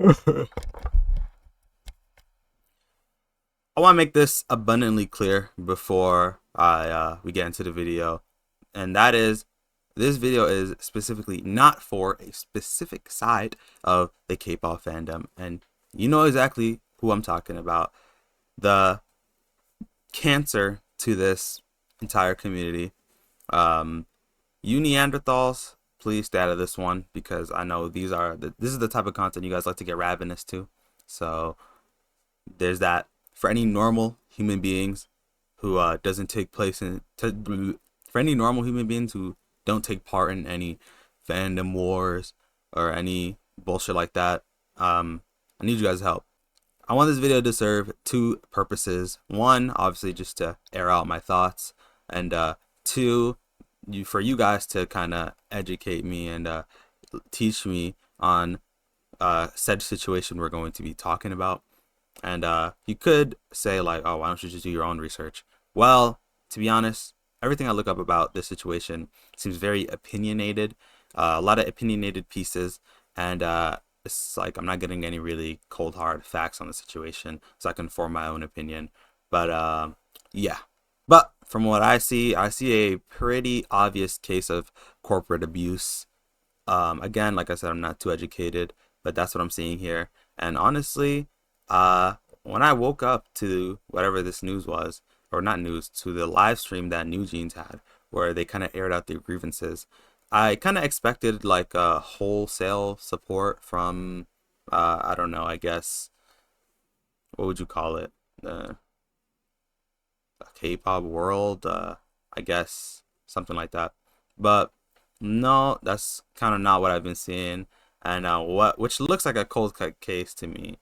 I want to make this abundantly clear before we get into the video, and that is this video is specifically not for a specific side of the K-pop fandom, and you know exactly who I'm talking about. The cancer to this entire community. Um, you Neanderthals, please stay out of this one because I know this is the type of content you guys like to get ravenous to. So there's that. For any normal human beings who doesn't take place in for any normal human beings who don't take part in any fandom wars or any bullshit like that, I need you guys' help. I want this video to serve two purposes. One, obviously, just to air out my thoughts, and two, for you guys to kind of educate me and teach me on said situation we're going to be talking about. And you could say like, oh, why don't you just do your own research? Well, to be honest, everything I look up about this situation seems very opinionated, a lot of opinionated pieces, and it's like I'm not getting any really cold hard facts on the situation, so I can form my own opinion. But yeah. But from what I see a pretty obvious case of corporate abuse. Again, like I said, I'm not too educated, but that's what I'm seeing here. And honestly, when I woke up to whatever this news was, or not news, to the live stream that newjeans had, where they kind of aired out their grievances, I kind of expected like a wholesale support from, I don't know, I guess, what would you call it? The K-pop world, I guess, something like that. But no, that's kind of not what I've been seeing, and which looks like a cold cut case to me.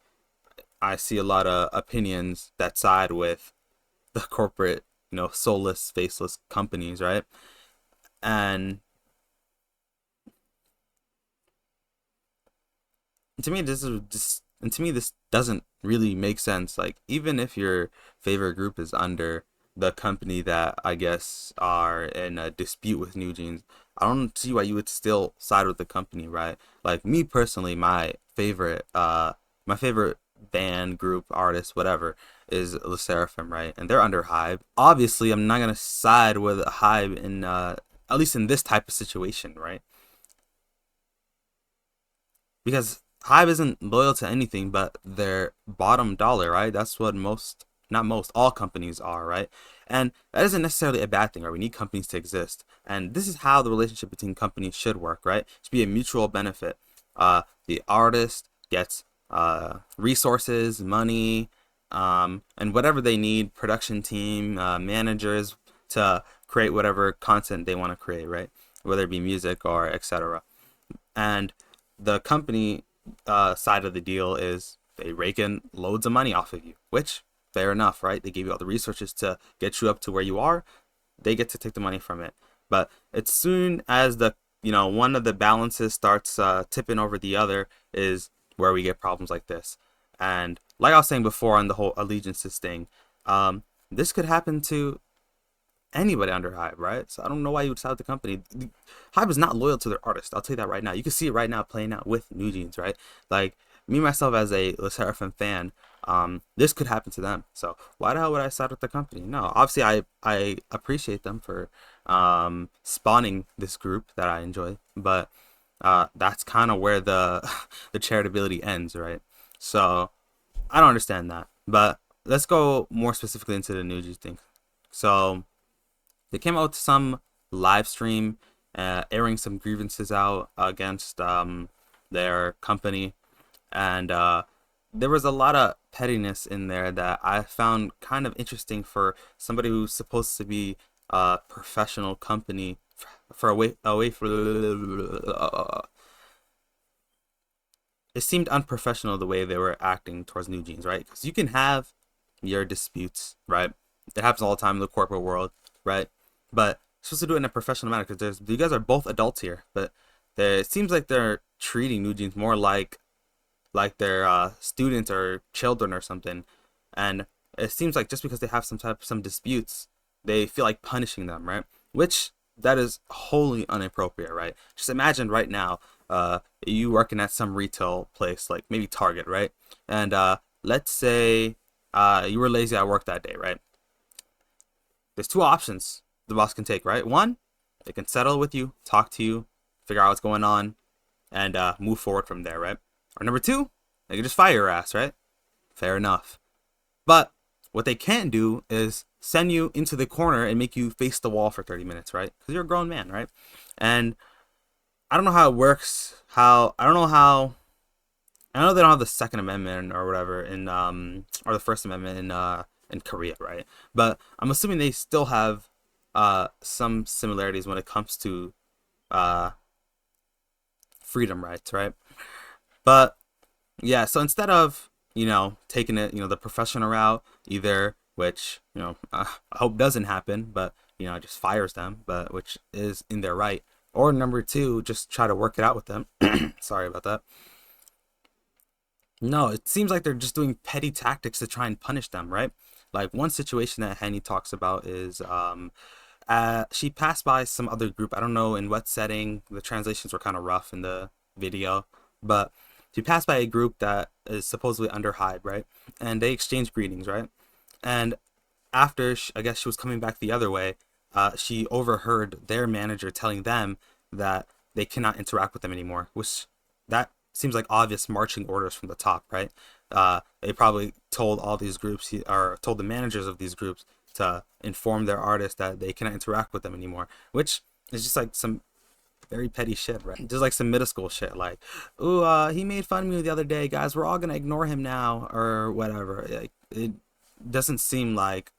I see a lot of opinions that side with the corporate, soulless, faceless companies, right? And to me, this doesn't really make sense. Like, even if your favorite group is under the company that I guess are in a dispute with New Jeans, I don't see why you would still side with the company, right? Like me personally, my favorite band, group, artist, whatever, is Le Seraphim, right? And they're under Hybe. Obviously, I'm not gonna side with Hybe in at least in this type of situation, right? Because Hive isn't loyal to anything but their bottom dollar, right? That's what most, not most, all companies are, right? And that isn't necessarily a bad thing, right? We need companies to exist. And this is how the relationship between companies should work, right? It should be a mutual benefit. The artist gets resources, money, and whatever they need, production team, managers to create whatever content they want to create, right? Whether it be music or etc. And the company side of the deal is they rake in loads of money off of you, which fair enough, right? They gave you all the resources to get you up to where you are. They get to take the money from it. But as soon as one of the balances starts tipping over the other is where we get problems like this. And like I was saying before on the whole allegiances thing, this could happen to anybody under Hybe, right? So I don't know why you would side with the company. Hybe is not loyal to their artist. I'll tell you that right now. You can see it right now playing out with New Jeans, right? Like me myself as a Le Seraphim fan, this could happen to them. So why the hell would I side with the company? No, obviously I appreciate them for spawning this group that I enjoy, but that's kind of where the the charitability ends, right? So I don't understand that. But let's go more specifically into the New Jeans thing. So they came out with some live stream, airing some grievances out against their company, and there was a lot of pettiness in there that I found kind of interesting for somebody who's supposed to be a professional company for away for it seemed unprofessional the way they were acting towards New Jeans, right? Because you can have your disputes, right? It happens all the time in the corporate world, right? But you're supposed to do it in a professional manner because you guys are both adults here. But it seems like they're treating New Jeans more like they're students or children or something. And it seems like just because they have some disputes, they feel like punishing them, right? Which that is wholly inappropriate, right? Just imagine right now, you working at some retail place, like maybe Target, right? And let's say you were lazy at work that day, right? There's two options the boss can take, right? One, they can settle with you, talk to you, figure out what's going on, and move forward from there, right? Or number two, they can just fire your ass, right? Fair enough. But what they can't do is send you into the corner and make you face the wall for 30 minutes, right? Because you're a grown man, right? And I don't know how it works. I don't know how. I know they don't have the Second Amendment or whatever in or the First Amendment in Korea, right? But I'm assuming they still have some similarities when it comes to uh freedom rights, right? But yeah, so instead of, taking it, the professional route, either, which, I hope doesn't happen, but, just fires them, but which is in their right. Or number two, just try to work it out with them. Sorry about that. No, it seems like they're just doing petty tactics to try and punish them, right? Like one situation that Henny talks about is she passed by some other group. I don't know in what setting. The translations were kind of rough in the video, but she passed by a group that is supposedly under Hybe, right? And they exchanged greetings, right? And after I guess she was coming back the other way, she overheard their manager telling them that they cannot interact with them anymore, which that seems like obvious marching orders from the top, right? They probably told all these groups, or told the managers of these groups to inform their artists that they cannot interact with them anymore, which is just like some very petty shit, right? Just like some middle school shit, like, ooh, he made fun of me the other day, guys. We're all gonna ignore him now, or whatever. Like, it doesn't seem like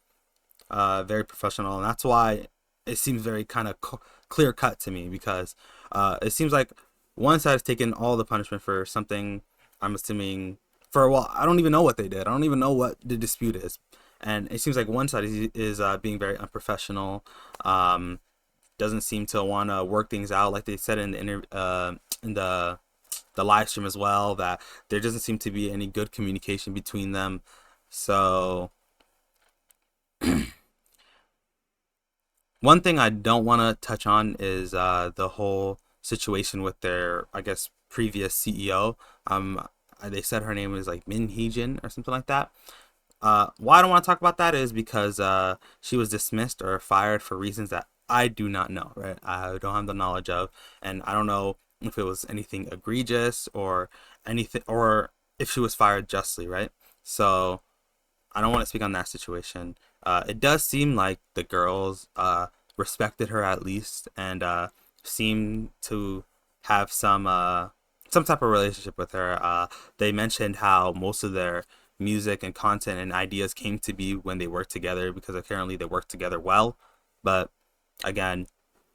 very professional, and that's why it seems very kind of clear cut to me, because it seems like one side has taken all the punishment for something. I'm assuming for, well, I don't even know what they did. I don't even know what the dispute is, and it seems like one side is being very unprofessional. Doesn't seem to want to work things out, like they said in the live stream as well, that there doesn't seem to be any good communication between them. So one thing I don't want to touch on is the whole situation with their, I guess, previous CEO. They said her name was like Min Heejin or something like that. Why I don't want to talk about that is because she was dismissed or fired for reasons that I do not know, right? I don't have the knowledge of, and I don't know if it was anything egregious or anything, or if she was fired justly, right? So I don't want to speak on that situation. It does seem like the girls respected her at least, and seemed to have some type of relationship with her. They mentioned how most of their music and content and ideas came to be when they worked together, because apparently they worked together well. But again,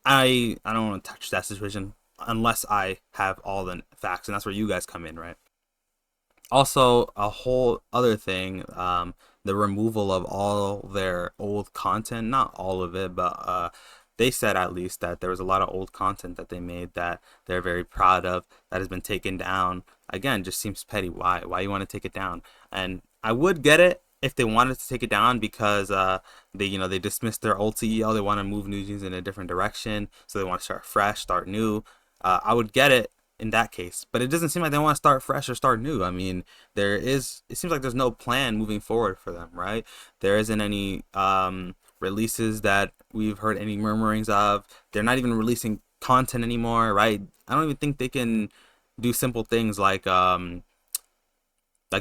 I don't want to touch that situation unless I have all the facts, and that's where you guys come in, right? Also, a whole other thing, the removal of all their old content, not all of it, but they said at least that there was a lot of old content that they made that they're very proud of that has been taken down. Again, just seems petty. Why you want to take it down? And I would get it if they wanted to take it down because they dismissed their old CEO. They want to move newjeans in a different direction, so they want to start fresh, start new. I would get it in that case, but it doesn't seem like they want to start fresh or start new. I mean, it seems like there's no plan moving forward for them, right? There isn't any releases that we've heard any murmurings of. They're not even releasing content anymore, right? I don't even think they can do simple things like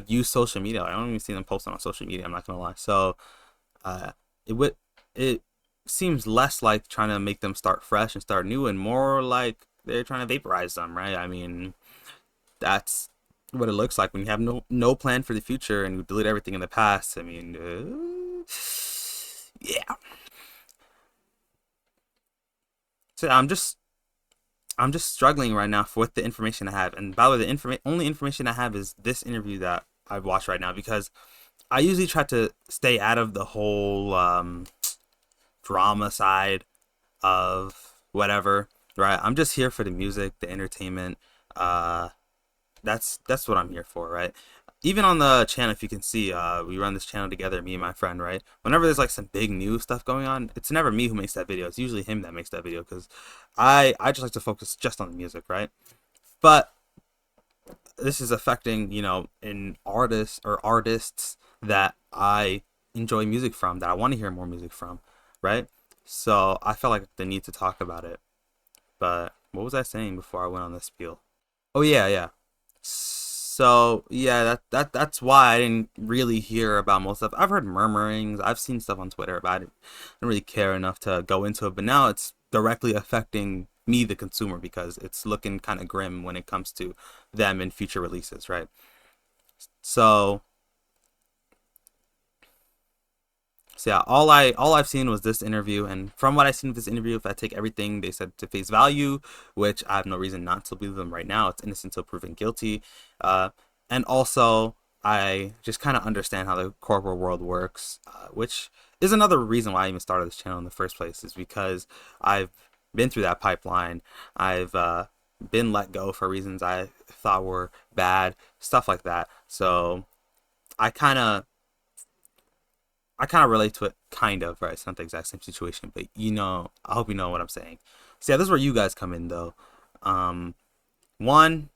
use social media. I don't even see them posting on social media, I'm not gonna lie. So uh it seems less like trying to make them start fresh and start new, and more like they're trying to vaporize them, right? I mean, that's what it looks like when you have no plan for the future and you delete everything in the past. I mean, yeah. So I'm just struggling right now with the information I have. And by the way, the only information I have is this interview that I've watched right now, because I usually try to stay out of the whole drama side of whatever, right? I'm just here for the music, the entertainment. That's what I'm here for, right? even on the channel, if you can see, we run this channel together, me and my friend, right? Whenever there's like some big new stuff going on, it's never me who makes that video. It's usually him that makes that video because I just like to focus just on the music, right? But this is affecting, in artists that I enjoy music from, that I want to hear more music from, right? So I felt like the need to talk about it. But what was I saying before I went on this spiel? Oh yeah, yeah. So yeah, that's why I didn't really hear about most stuff. I've heard murmurings, I've seen stuff on Twitter, but I didn't really care enough to go into it. But now it's directly affecting me, the consumer, because it's looking kind of grim when it comes to them in future releases, right? So So yeah, all I've seen was this interview, and from what I've seen of this interview, if I take everything they said to face value, which I have no reason not to believe them right now, it's innocent until proven guilty, uh, and also I just kind of understand how the corporate world works, which is another reason why I even started this channel in the first place, is because I've been through that pipeline. I've been let go for reasons I thought were bad, stuff like that. So I kind of I kind of relate to it, kind of, right? It's not the exact same situation, but I hope you know what I'm saying. So yeah, this is where you guys come in, though. Um, One,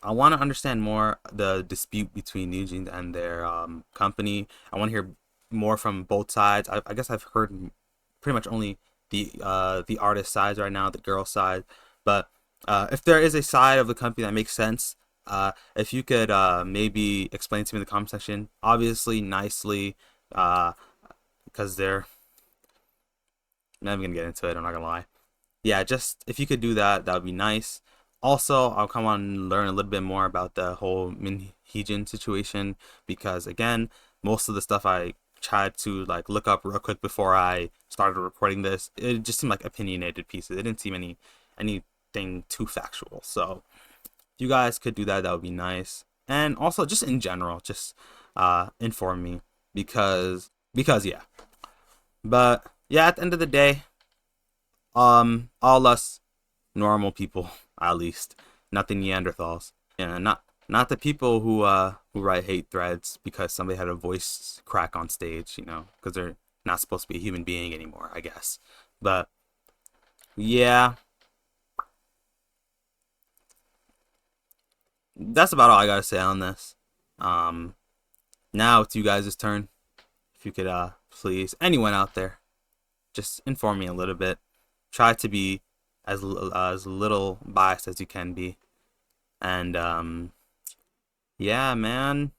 I want to understand more the dispute between newjeans and their company. I want to hear more from both sides. I guess I've heard pretty much only the artist sides right now, the girl side. But if there is a side of the company that makes sense, if you could maybe explain to me in the comment section, obviously nicely, uh, because they're I'm not even gonna get into it. I'm not gonna lie. Yeah, just if you could do that, that would be nice. Also, I'll come on and learn a little bit more about the whole Minheejin situation, because again, most of the stuff I tried to like look up real quick before I started recording this, it just seemed like opinionated pieces. It didn't seem anything too factual. So if you guys could do that, that would be nice. And also just in general, just inform me, because yeah. But yeah, at the end of the day, all us normal people, at least, not the Neanderthals. Yeah, not the people who write hate threads because somebody had a voice crack on stage, because they're not supposed to be a human being anymore, I guess. But yeah, that's about all I gotta say on this. Um, Now it's you guys' turn. If you could please, anyone out there, just inform me a little bit. Try to be as little biased as you can be. And yeah, man.